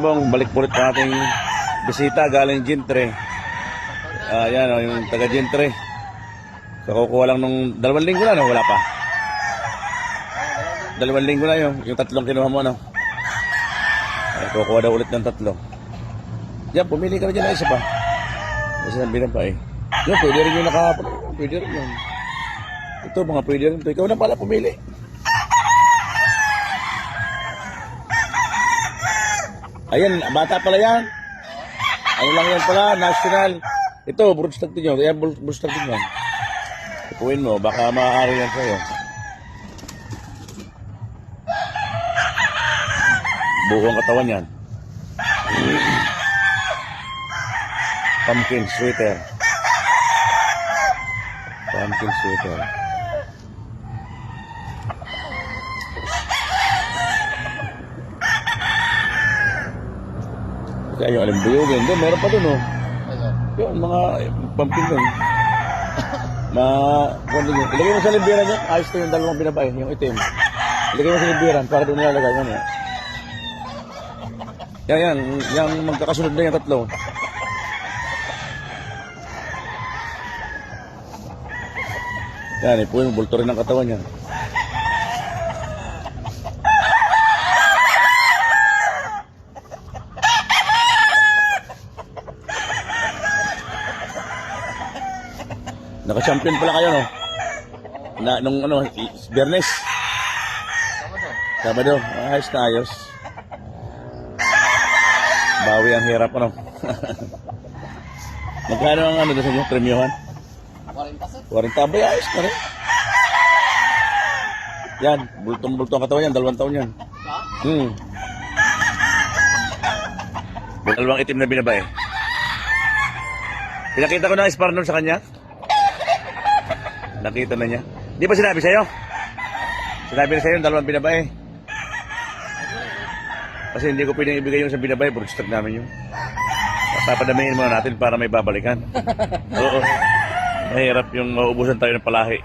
Bong, balik ulit ang ating bisita galing Gintre. Yan o, yung taga Gintre. So, kukuha lang nung 2 linggo na, no? Wala pa. 2 linggo na yung 3 kinuha mo, no? Ay, kukuha daw ulit ng 3. Yan, pumili ka na dyan na isa pa. Kasi sabihin pa eh. Yan, pwede rin yung pwede rin yun. Ito, mga pwede rin ito. Ikaw na pala pumili. Ayan, bata pala yan. Ano lang yan pala, national. Ito, broodstock din yun. Ayan, broodstock din yun. Ipuin mo, baka maaari yan sa'yo. Buong katawan yan. Pumpkin sweater. Pumpkin sweater. Kaya yung alimbuyogin doon, meron pa doon, oh. Yun, mga pumpkin doon. Ilagay mo sa limbiran niya, ayos to yung 2 binabay, yung itim. Ilagay mo sa limbiran para doon nilalagay mo niya. Yan, yung magkakasunod na yung 3. Yan, ipuin mo, bulto rin ang katawan niya. Naka-champion pala kayo, no? Nung Biyernes. Sabado. Ayos na ayos. Bawi ang hirap, ano? Magkano ang doon sa inyo? Premiuhan? 40 ba? Ayos na rin. Yan. Bultong-bultong katawan yan. 2 taon yan. Dalawang itim na binabay. Pinakita ko na Sparnol sa kanya. Nakita na niya. Di ba sinabi sa'yo? Sinabi na sa'yo yung 2 binabae. Kasi hindi ko pwedeng ibigay yung sa binabae. Broodstock namin yun. Papadamihin muna natin para may babalikan. Oo. Mahirap yung maubusan tayo ng palahi.